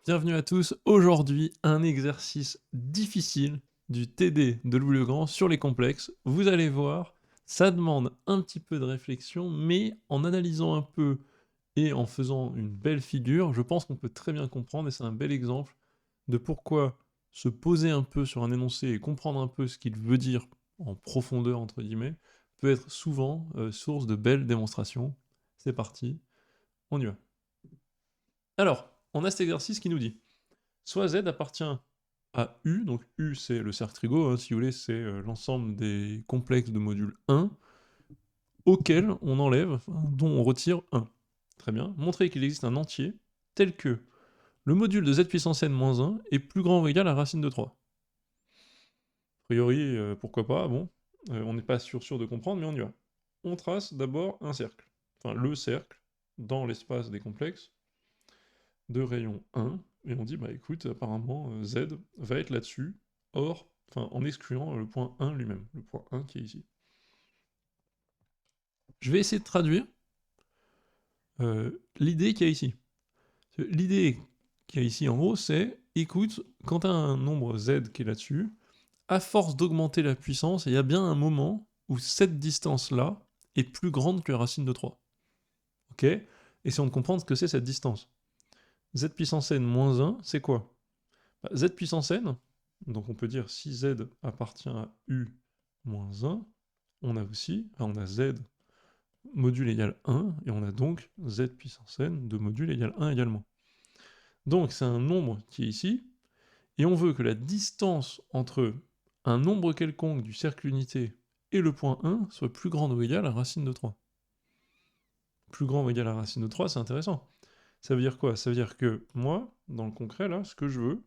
Bienvenue à tous. Aujourd'hui, un exercice difficile du TD de Louis le Grand sur les complexes. Vous allez voir, ça demande un petit peu de réflexion, mais en analysant un peu et en faisant une belle figure, je pense qu'on peut très bien comprendre, et c'est un bel exemple de pourquoi se poser un peu sur un énoncé et comprendre un peu ce qu'il veut dire en profondeur, entre guillemets, peut être souvent source de belles démonstrations. C'est parti, on y va. Alors, on a cet exercice qui nous dit soit Z appartient à U, donc U c'est le cercle trigo, hein, si vous voulez, c'est l'ensemble des complexes de module 1 auquel on enlève, enfin, dont on retire 1. Très bien. Montrer qu'il existe un entier tel que le module de Z puissance n-1 est plus grand ou égal à la racine de 3. A priori, pourquoi pas, bon, on n'est pas sûr de comprendre, mais on y va. On trace d'abord un cercle, enfin le cercle, dans l'espace des complexes, de rayon 1, et on dit, bah écoute, apparemment, Z va être là-dessus, or, enfin, en excluant le point 1 lui-même, le point 1 qui est ici. Je vais essayer de traduire l'idée qu'il y a ici. L'idée qu'il y a ici, en gros, c'est, écoute, quand tu as un nombre Z qui est là-dessus, à force d'augmenter la puissance, il y a bien un moment où cette distance-là est plus grande que la racine de 3. Ok? Essayons de comprendre ce que c'est cette distance. Z puissance n moins 1, c'est quoi? Bah, Z puissance n, donc on peut dire si Z appartient à U moins 1, on a aussi, enfin on a Z module égale 1, et on a donc Z puissance n de module égale 1 également. Donc c'est un nombre qui est ici, et on veut que la distance entre un nombre quelconque du cercle unité et le point 1 soit plus grande ou égale à la racine de 3. Plus grand ou égal à la racine de 3, c'est intéressant. Ça veut dire quoi? Ça veut dire que moi, dans le concret, là, ce que je veux,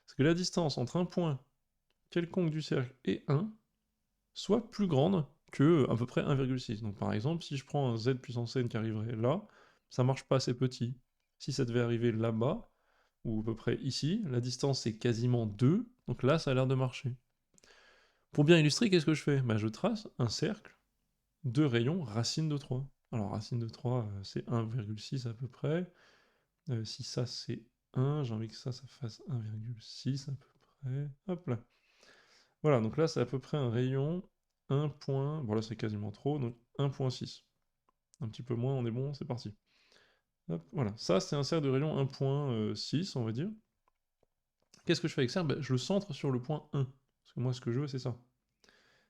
c'est que la distance entre un point quelconque du cercle et 1 soit plus grande que à peu près 1,6. Donc par exemple, si je prends un z puissance n qui arriverait là, ça marche pas assez petit. Si ça devait arriver là-bas, ou à peu près ici, la distance est quasiment 2, donc là ça a l'air de marcher. Pour bien illustrer, qu'est-ce que je fais? Bah, je trace un cercle de rayons racine de 3. Alors racine de 3, c'est 1,6 à peu près. Si ça c'est 1, j'ai envie que ça fasse 1,6 à peu près. Hop là. Voilà, donc là c'est à peu près un rayon 1 point, bon là c'est quasiment trop, donc 1,6. Un petit peu moins, on est bon, c'est parti. Hop, voilà, ça c'est un cercle de rayon 1,6, on va dire. Qu'est-ce que je fais avec ça? Ben, je le centre sur le point 1, parce que moi ce que je veux c'est ça.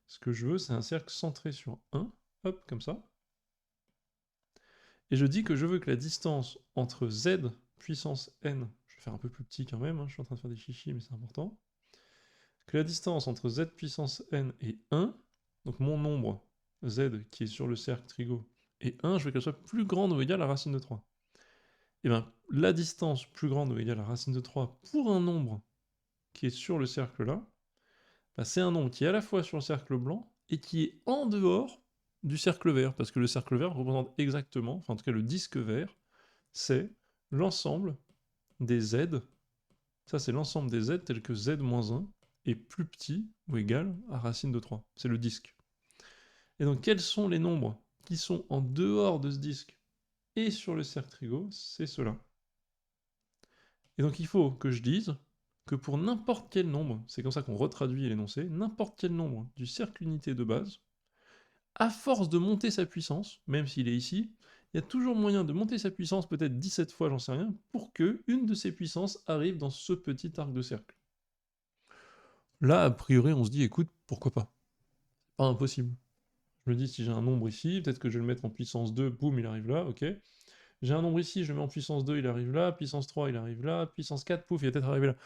Ce que je veux c'est un cercle centré sur 1, hop, comme ça. Et je dis que je veux que la distance entre z puissance n, je vais faire un peu plus petit quand même, hein, je suis en train de faire des chichis mais c'est important, que la distance entre z puissance n et 1, donc mon nombre z qui est sur le cercle trigo, et 1, je veux qu'elle soit plus grande ou égale à la racine de 3. Et bien, la distance plus grande ou égale à la racine de 3 pour un nombre qui est sur le cercle là, bah, c'est un nombre qui est à la fois sur le cercle blanc et qui est en dehors du cercle vert, parce que le cercle vert représente exactement, enfin en tout cas le disque vert, c'est l'ensemble des z, ça c'est l'ensemble des z tels que z-1 est plus petit ou égal à racine de 3. C'est le disque. Et donc quels sont les nombres qui sont en dehors de ce disque et sur le cercle trigo? C'est cela. Et donc il faut que je dise que pour n'importe quel nombre, c'est comme ça qu'on retraduit l'énoncé, n'importe quel nombre du cercle unité de base, à force de monter sa puissance, même s'il est ici, il y a toujours moyen de monter sa puissance, peut-être 17 fois, j'en sais rien, pour que une de ces puissances arrive dans ce petit arc de cercle. Là, a priori, on se dit, écoute, pourquoi pas? Pas impossible. Je me dis, si j'ai un nombre ici, peut-être que je vais le mettre en puissance 2, boum, il arrive là, ok. J'ai un nombre ici, je le mets en puissance 2, il arrive là, puissance 3, il arrive là, puissance 4, pouf, il va peut-être arriver là.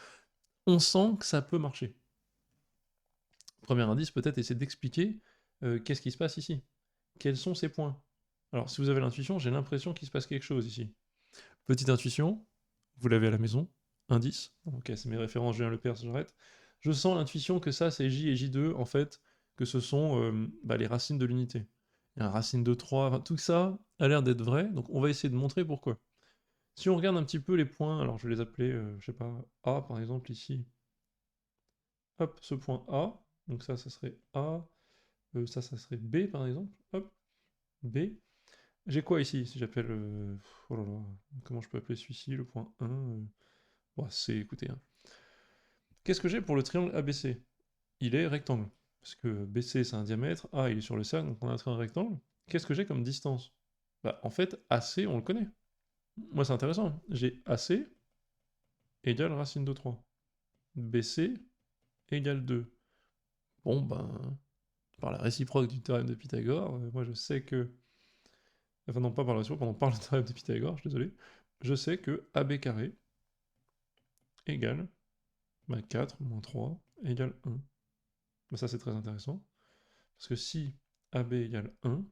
On sent que ça peut marcher. Premier indice, peut-être essayer d'expliquer qu'est-ce qui se passe ici. Quels sont ces points? Alors, si vous avez l'intuition, j'ai l'impression qu'il se passe quelque chose ici. Petite intuition, vous l'avez à la maison. Indice, ok, c'est mes références, Julien Lepers, j'arrête. Je sens l'intuition que ça, c'est J et J2, en fait, que ce sont les racines de l'unité. Il y a une racine de 3, enfin, tout ça a l'air d'être vrai, donc on va essayer de montrer pourquoi. Si on regarde un petit peu les points, alors je vais les appeler, je sais pas, A par exemple ici. Hop, ce point A, donc ça serait A, ça serait B par exemple, hop, B. J'ai quoi ici si j'appelle, oh là là, comment je peux appeler celui-ci, le point 1 Bon, c'est, écoutez, hein. Qu'est-ce que j'ai pour le triangle ABC? Il est rectangle. Parce que BC, c'est un diamètre, A, il est sur le cercle, donc on a un triangle rectangle. Qu'est-ce que j'ai comme distance? Bah, en fait, AC, on le connaît. Moi, c'est intéressant. J'ai AC égale racine de 3. BC égale 2. Bon, ben, par la réciproque du théorème de Pythagore, moi je sais que... Enfin non, pas par la réciproque, pardon, par le théorème de Pythagore, je suis désolé. Je sais que AB carré égale 4 moins 3 égale 1. Ben, ça c'est très intéressant. Parce que si AB égale 1,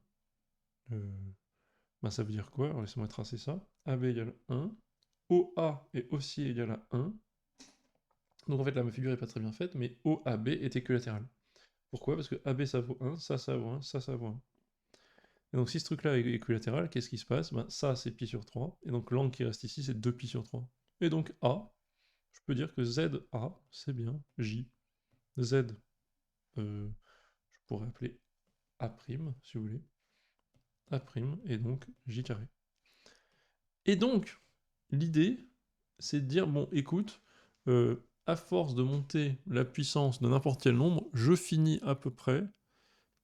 ben, ça veut dire quoi? Alors laissez-moi tracer ça. AB égale 1, OA est aussi égal à 1. Donc en fait là ma figure n'est pas très bien faite, mais OAB est équilatéral. Pourquoi? Parce que AB ça vaut 1, ça vaut 1, ça vaut 1. Et donc si ce truc-là est équilatéral, qu'est-ce qui se passe? Ben, ça c'est pi sur 3, et donc l'angle qui reste ici c'est 2pi sur 3. Et donc A, je peux dire que ZA c'est bien J. Z, je pourrais appeler A', si vous voulez. A', et donc J carré. Et donc, l'idée, c'est de dire, bon, écoute, à force de monter la puissance de n'importe quel nombre, je finis à peu près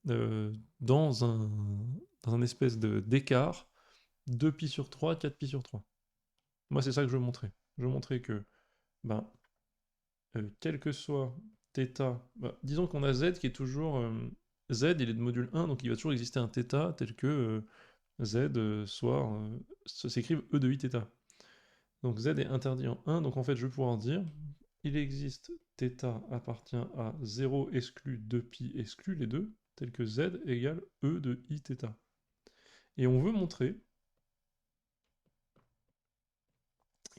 dans un espèce d'écart 2pi sur 3, 4pi sur 3. Moi, c'est ça que je veux montrer. Je veux montrer que, ben, quel que soit θ, ben, disons qu'on a z qui est toujours... z, il est de module 1, donc il va toujours exister un θ tel que z soit... s'écrive e de iθ. Donc z est interdit en 1, donc en fait je vais pouvoir dire, il existe θ appartient à 0 exclu 2pi exclu les deux, tel que z égale e de iθ. Et on veut montrer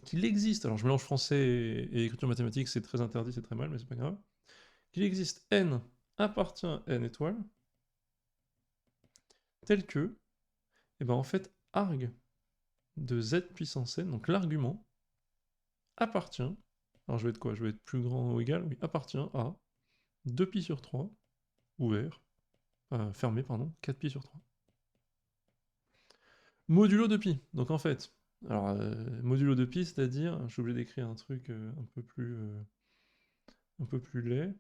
qu'il existe, alors je mélange français et écriture mathématique, c'est très interdit, c'est très mal, mais c'est pas grave, qu'il existe n appartient à n étoiles, tel que, et ben en fait, arg de z puissance n, donc l'argument, appartient, alors je vais être quoi? Je vais être plus grand ou égal? Oui, appartient à 2pi sur 3, ouvert, fermé, pardon, 4pi sur 3. Modulo de pi, donc en fait, alors modulo de pi, c'est-à-dire, je suis obligé d'écrire un truc un peu plus laid,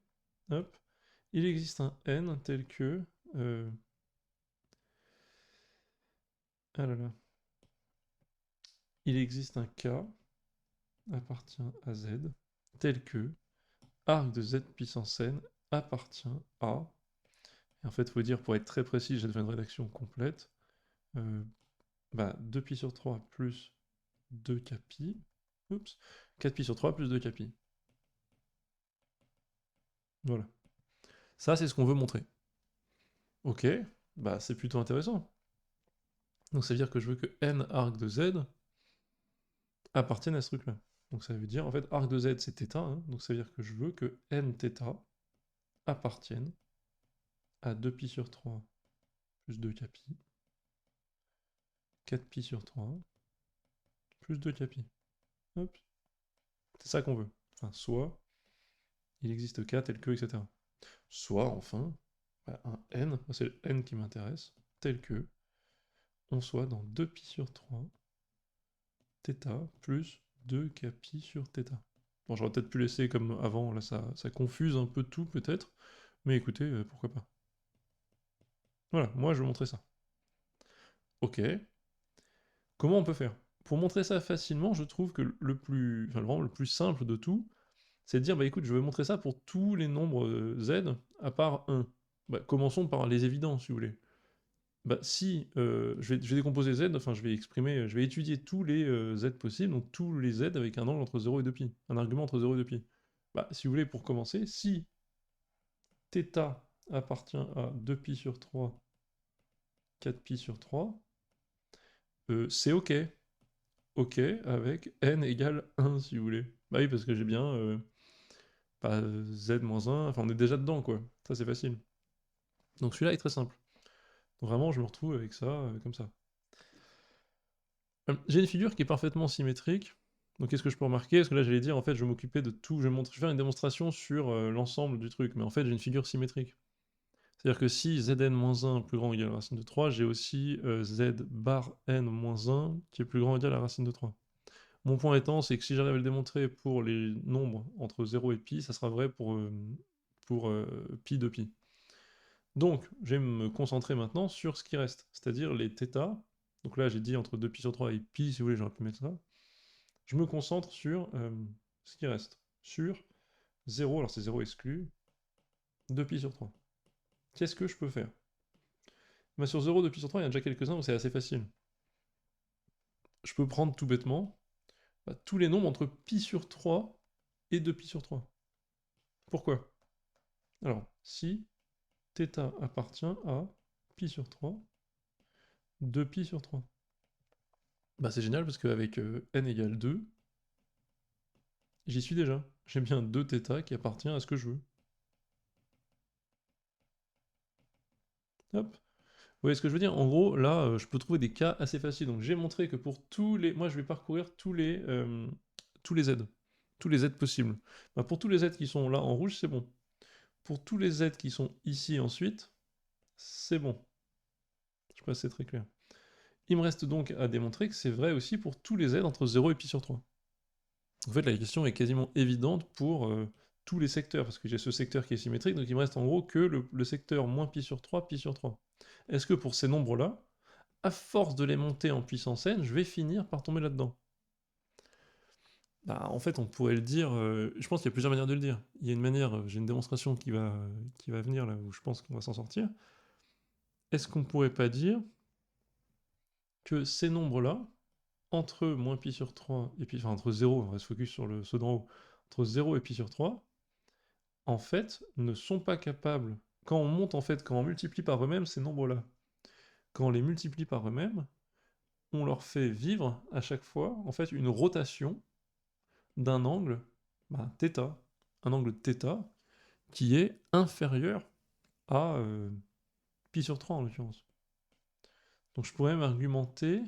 hop, il existe un n tel que, ah là là, il existe un k appartient à z, tel que arc de z puissance n appartient à, et en fait, il faut dire, pour être très précis, j'ai fait une rédaction complète, 2pi sur 3 plus 2kpi, oups, 4pi sur 3 plus 2kpi. Voilà. Ça, c'est ce qu'on veut montrer. Ok, bah c'est plutôt intéressant. Donc ça veut dire que je veux que n arc de z appartienne à ce truc-là. Donc ça veut dire, en fait, arc de z c'est θ, hein, donc ça veut dire que je veux que n θ appartienne à 2pi sur 3 plus 2kpi, 4pi sur 3 plus 2kpi. Hop. C'est ça qu'on veut. Enfin, soit il existe k tel que, etc. Soit, enfin, un n, c'est le n qui m'intéresse, tel que on soit dans 2pi sur 3 θ plus 2kpi sur θ. Bon, j'aurais peut-être pu laisser comme avant, là ça confuse un peu tout peut-être, mais écoutez, pourquoi pas. Voilà, moi je vais montrer ça. Ok. Comment on peut faire? Pour montrer ça facilement, je trouve que vraiment le plus simple de tout, c'est de dire, bah écoute, je vais montrer ça pour tous les nombres z, à part 1. Bah, commençons par les évidents, si vous voulez. Bah si, je vais décomposer z, enfin je vais étudier tous les z possibles, donc tous les z avec un angle entre 0 et 2pi, un argument entre 0 et 2pi. Bah si vous voulez, pour commencer, si θ appartient à 2pi sur 3, 4pi sur 3, c'est ok. Ok avec n égale 1 si vous voulez. Bah oui, parce que j'ai bien z moins 1, enfin on est déjà dedans quoi, ça c'est facile. Donc celui-là est très simple. Donc vraiment je me retrouve avec ça, comme ça. J'ai une figure qui est parfaitement symétrique, donc qu'est-ce que je peux remarquer? Parce que là j'allais dire en fait je vais m'occuper de tout, je vais faire une démonstration sur l'ensemble du truc, mais en fait j'ai une figure symétrique. C'est-à-dire que si zn-1 plus grand ou égal à la racine de 3, j'ai aussi z bar n-1 qui est plus grand ou égal à la racine de 3. Mon point étant, c'est que si j'arrive à le démontrer pour les nombres entre 0 et pi, ça sera vrai pour pi de pi. Donc, je vais me concentrer maintenant sur ce qui reste, c'est-à-dire les θ. Donc là, j'ai dit entre 2pi sur 3 et pi, si vous voulez, j'aurais pu mettre ça. Je me concentre sur ce qui reste, sur 0, alors c'est 0 exclu, 2pi sur 3. Qu'est-ce que je peux faire? Bah, sur 0, 2pi sur 3, il y en a déjà quelques-uns, donc c'est assez facile. Je peux prendre tout bêtement tous les nombres entre pi sur 3 et 2pi sur 3. Pourquoi? Alors, si θ appartient à pi sur 3, 2pi sur 3. Bah c'est génial parce qu'avec n égale 2, j'y suis déjà. J'ai bien 2θ qui appartient à ce que je veux. Hop. Vous voyez ce que je veux dire? En gros, là, je peux trouver des cas assez faciles. Donc j'ai montré que pour tous les... Moi, je vais parcourir tous les z. Tous les z possibles. Bah, pour tous les z qui sont là en rouge, c'est bon. Pour tous les z qui sont ici ensuite, c'est bon. Je sais pas si c'est très clair. Il me reste donc à démontrer que c'est vrai aussi pour tous les z entre 0 et pi sur 3. En fait, la question est quasiment évidente pour tous les secteurs, parce que j'ai ce secteur qui est symétrique, donc il me reste en gros que le secteur moins pi sur 3, pi sur 3. Est-ce que pour ces nombres-là, à force de les monter en puissance n, je vais finir par tomber là-dedans? Bah, en fait, on pourrait le dire, je pense qu'il y a plusieurs manières de le dire. Il y a une manière, j'ai une démonstration qui va venir là, où je pense qu'on va s'en sortir. Est-ce qu'on pourrait pas dire que ces nombres-là, entre moins pi sur 3 et pi, enfin entre 0, on va se focus sur ceux d'en haut, entre 0 et pi sur 3, en fait, ne sont pas capables, quand on monte en fait, quand on multiplie par eux-mêmes ces nombres-là, quand on les multiplie par eux-mêmes, on leur fait vivre à chaque fois en fait une rotation d'un angle θ, un angle θ qui est inférieur à pi sur 3 en l'occurrence. Donc je pourrais même argumenter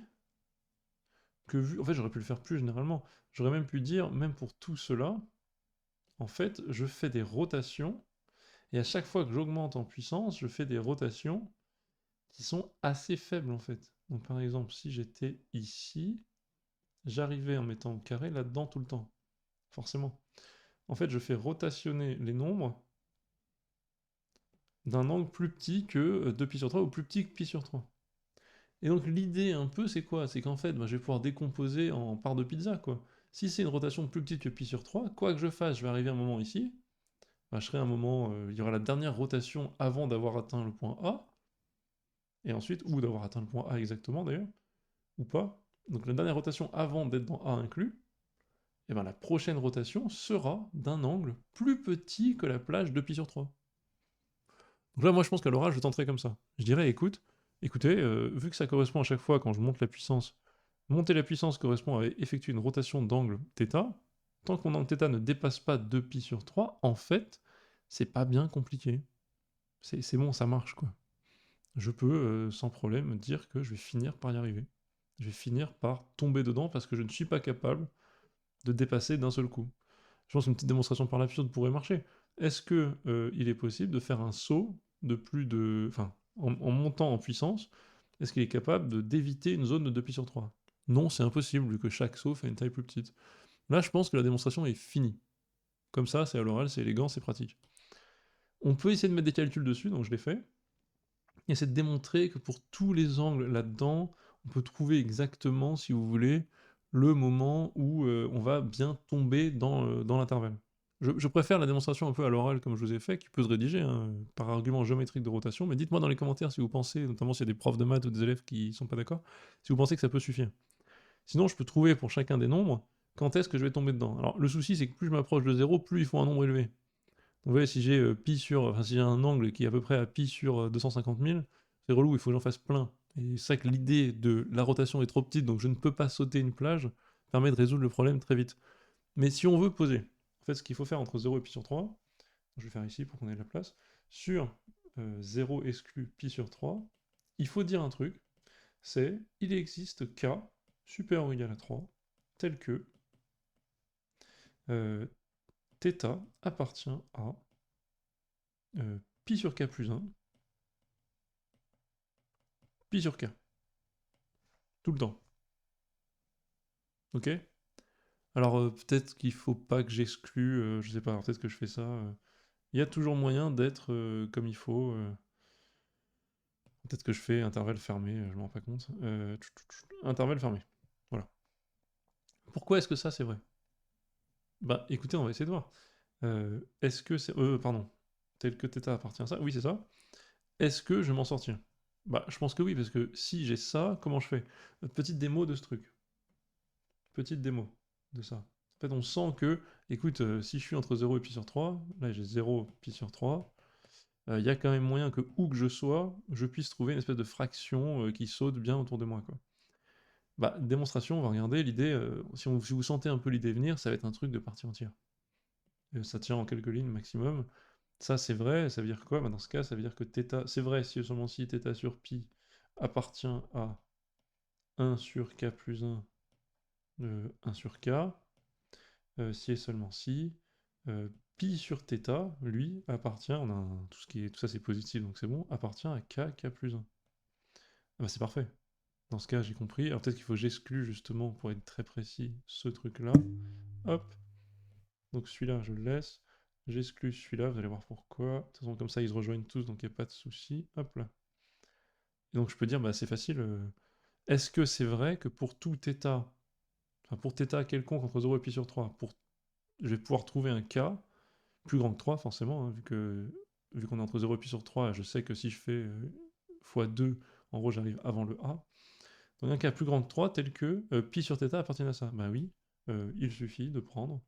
que vu, en fait j'aurais pu le faire plus généralement, j'aurais même pu dire, même pour tout cela, en fait je fais des rotations, et à chaque fois que j'augmente en puissance, je fais des rotations qui sont assez faibles en fait. Donc par exemple, si j'étais ici, j'arrivais en mettant le carré là-dedans tout le temps. Forcément. En fait, je fais rotationner les nombres d'un angle plus petit que 2pi sur 3 ou plus petit que pi sur 3. Et donc l'idée un peu, c'est quoi? C'est qu'en fait, je vais pouvoir décomposer en parts de pizza, quoi. Si c'est une rotation plus petite que pi sur 3, quoi que je fasse, je vais arriver à un moment ici, je serai à un moment, il y aura la dernière rotation avant d'avoir atteint le point A, et ensuite, ou d'avoir atteint le point A exactement d'ailleurs, ou pas. Donc la dernière rotation avant d'être dans A inclus, et la prochaine rotation sera d'un angle plus petit que la plage de pi sur 3. Donc là, moi je pense qu'à l'oral, je tenterai comme ça. Je dirais, écoutez, vu que ça correspond à chaque fois quand je monte la puissance, monter la puissance correspond à effectuer une rotation d'angle θ, tant que mon angle θ ne dépasse pas 2pi sur 3, en fait, c'est pas bien compliqué. C'est bon, ça marche quoi. Je peux sans problème dire que je vais finir par y arriver. Je vais finir par tomber dedans parce que je ne suis pas capable de dépasser d'un seul coup. Je pense qu'une petite démonstration par l'absurde pourrait marcher. Est-ce que il est possible de faire un saut de plus de... Enfin, en montant en puissance, est-ce qu'il est capable d'éviter une zone de 2pi sur 3? Non, c'est impossible, vu que chaque saut fait une taille plus petite. Là, je pense que la démonstration est finie. Comme ça, c'est à l'oral, c'est élégant, c'est pratique. On peut essayer de mettre des calculs dessus, donc je l'ai fait. Et c'est de démontrer que pour tous les angles là-dedans, on peut trouver exactement, si vous voulez, le moment où on va bien tomber dans l'intervalle. Je préfère la démonstration un peu à l'oral comme je vous ai fait, qui peut se rédiger par argument géométrique de rotation, mais dites-moi dans les commentaires si vous pensez, notamment s'il y a des profs de maths ou des élèves qui sont pas d'accord, si vous pensez que ça peut suffire. Sinon, je peux trouver pour chacun des nombres quand est-ce que je vais tomber dedans. Alors le souci, c'est que plus je m'approche de 0, plus il faut un nombre élevé. Donc, vous voyez, si j'ai si j'ai un angle qui est à peu près à pi sur 250 000, c'est relou, il faut que j'en fasse plein. Et c'est vrai que l'idée de la rotation est trop petite, donc je ne peux pas sauter une plage, permet de résoudre le problème très vite. Mais si on veut poser, en fait, ce qu'il faut faire entre 0 et pi sur 3, je vais faire ici pour qu'on ait de la place, sur 0 exclu pi sur 3, il faut dire un truc, c'est il existe k supérieur ou égal à 3, tel que θ appartient à pi sur k plus 1, pi sur k. Tout le temps. Ok? Alors peut-être qu'il faut pas que j'exclue, je sais pas, alors peut-être que je fais ça. Il y a toujours moyen d'être comme il faut. Peut-être que je fais intervalle fermé, je m'en rends pas compte. Intervalle fermé. Voilà. Pourquoi est-ce que ça c'est vrai? Bah écoutez, on va essayer de voir. Est-ce que c'est. Pardon. Tel que θ appartient à ça? Oui, c'est ça. Est-ce que je vais m'en sortir? Bah je pense que oui, parce que si j'ai ça, comment je fais? Petite démo de ce truc. Petite démo de ça. En fait, on sent que, écoute, si je suis entre 0 et pi sur 3, là j'ai 0 pi sur 3, il y a quand même moyen que, où que je sois, je puisse trouver une espèce de fraction qui saute bien autour de moi, quoi. Bah, démonstration, on va regarder l'idée, si vous sentez un peu l'idée venir, ça va être un truc de partie entière. Ça tient en quelques lignes maximum. Ça, c'est vrai, ça veut dire quoi? Bah, dans ce cas, ça veut dire que θ, c'est vrai si seulement si θ sur pi appartient à 1 sur k plus 1 de 1 sur k, si et seulement si, pi sur θ, lui, appartient, on a tout ça c'est positif donc c'est bon, appartient à k plus 1. Ah bah c'est parfait. Dans ce cas, j'ai compris. Alors peut-être qu'il faut que j'exclue justement, pour être très précis, ce truc-là. Hop. Donc celui-là, je le laisse. J'exclus celui-là, vous allez voir pourquoi. De toute façon, comme ça, ils se rejoignent tous, donc il n'y a pas de souci. Hop là. Et donc je peux dire, bah c'est facile. Est-ce que c'est vrai que pour tout θ, enfin pour θ quelconque entre 0 et pi sur 3, je vais pouvoir trouver un k plus grand que 3, forcément, hein, vu qu'on est entre 0 et pi sur 3, je sais que si je fais x2, en gros, j'arrive avant le a. Donc un cas plus grand que 3, tel que pi sur θ appartient à ça. Bah oui, il suffit de prendre.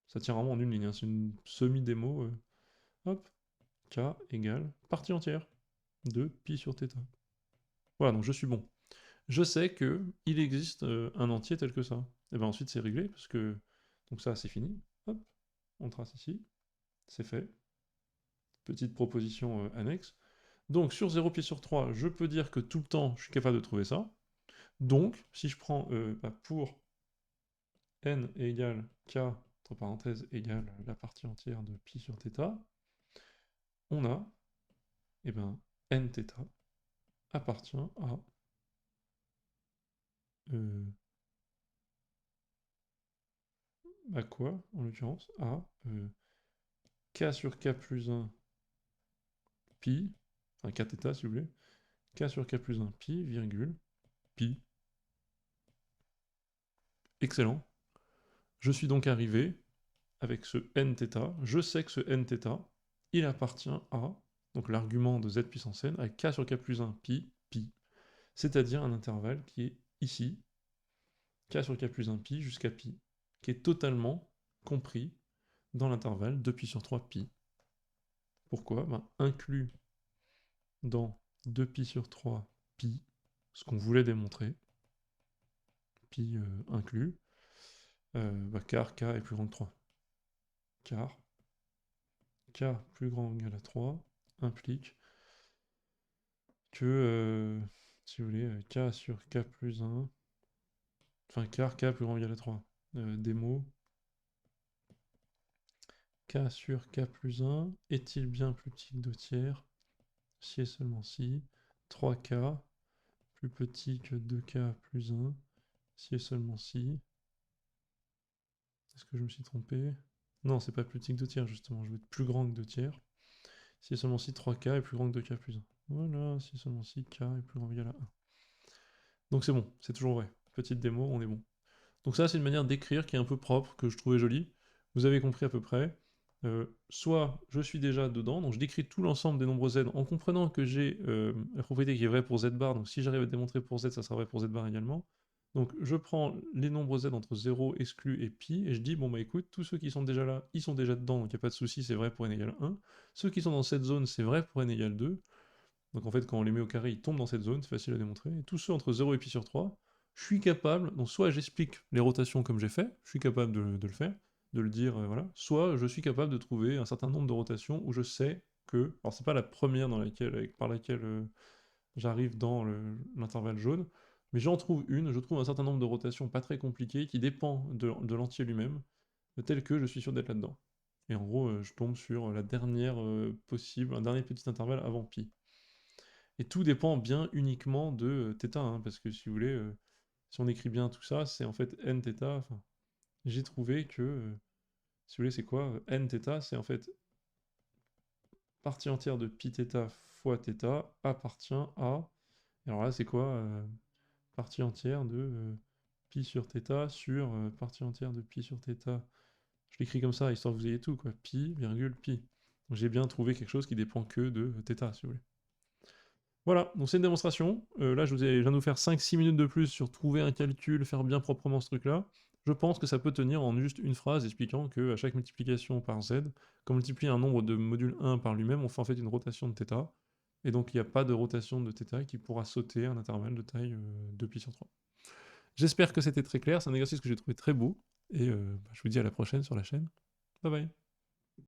Ça tient vraiment en une ligne, hein, c'est une semi-démo. Hop, k égale partie entière de pi sur θ. Voilà, donc je suis bon. Je sais que il existe un entier tel que ça. Et bien ensuite c'est réglé, parce que. Donc ça, c'est fini. Hop, on trace ici. C'est fait. Petite proposition annexe. Donc sur 0 pi sur 3, je peux dire que tout le temps, je suis capable de trouver ça. Donc, si je prends pour n égale k, entre parenthèses, égale la partie entière de pi sur θ, on a, eh ben, nθ appartient à quoi, en l'occurrence? À k sur k plus 1 pi, enfin kθ si vous voulez, k sur k plus 1 pi, virgule, pi. Excellent. Je suis donc arrivé avec ce nθ, je sais que ce nθ, il appartient à, donc l'argument de z puissance n, à k sur k plus 1 pi, pi. C'est-à-dire un intervalle qui est ici, k sur k plus 1 pi jusqu'à pi, qui est totalement compris dans l'intervalle 2 pi sur 3 pi. Pourquoi? Ben, inclus dans 2 pi sur 3 pi, ce qu'on voulait démontrer, pi inclus, car k est plus grand que 3. Car k plus grand ou égal à 3 implique que, si vous voulez, k sur k plus 1, enfin car k plus grand ou égal à 3, démo, k sur k plus 1 est-il bien plus petit que 2 tiers? Si et seulement si, 3k plus petit que 2k plus 1, si et seulement si. Est-ce que je me suis trompé? Non, c'est pas plus petit que 2 tiers justement, je veux être plus grand que 2 tiers. Si et seulement si 3k est plus grand que 2k plus 1. Voilà, si et seulement si k est plus grand ou égal à 1. Donc c'est bon, c'est toujours vrai. Petite démo, on est bon. Donc ça, c'est une manière d'écrire qui est un peu propre, que je trouvais jolie. Vous avez compris à peu près. Soit je suis déjà dedans, donc je décris tout l'ensemble des nombres z en comprenant que j'ai la propriété qui est vraie pour z bar, donc si j'arrive à démontrer pour z, ça sera vrai pour z bar également. Donc je prends les nombres z entre 0, exclu et pi, et je dis, bon bah écoute, tous ceux qui sont déjà là, ils sont déjà dedans, donc il n'y a pas de souci, c'est vrai pour n égale 1. Ceux qui sont dans cette zone, c'est vrai pour n égale 2. Donc en fait, quand on les met au carré, ils tombent dans cette zone, c'est facile à démontrer. Et tous ceux entre 0 et pi sur 3, je suis capable, donc soit j'explique les rotations comme j'ai fait, je suis capable de le faire, de le dire, voilà, soit je suis capable de trouver un certain nombre de rotations où je sais que, alors c'est pas la première par laquelle j'arrive dans l'intervalle jaune, mais j'en trouve une, je trouve un certain nombre de rotations pas très compliquées qui dépend de l'entier lui-même, tel que je suis sûr d'être là-dedans. Et en gros, je tombe sur la dernière possible, un dernier petit intervalle avant pi. Et tout dépend bien uniquement de θ, hein, parce que si vous voulez, si on écrit bien tout ça, c'est en fait nθ, enfin, j'ai trouvé que, si vous voulez, c'est quoi? Nθ, c'est en fait partie entière de πθ fois θ appartient à... Et alors là, c'est quoi? Partie entière de pi sur θ sur partie entière de pi sur θ. Je l'écris comme ça, histoire que vous ayez tout, quoi. Pi, virgule, pi. Donc j'ai bien trouvé quelque chose qui dépend que de θ, si vous voulez. Voilà, donc c'est une démonstration. Là, je viens de vous faire 5-6 minutes de plus sur trouver un calcul, faire bien proprement ce truc-là. Je pense que ça peut tenir en juste une phrase expliquant qu'à chaque multiplication par z, quand on multiplie un nombre de module 1 par lui-même, on fait en fait une rotation de θ. Et donc il n'y a pas de rotation de θ qui pourra sauter un intervalle de taille 2π sur 3. J'espère que c'était très clair, c'est un exercice que j'ai trouvé très beau, et je vous dis à la prochaine sur la chaîne. Bye bye.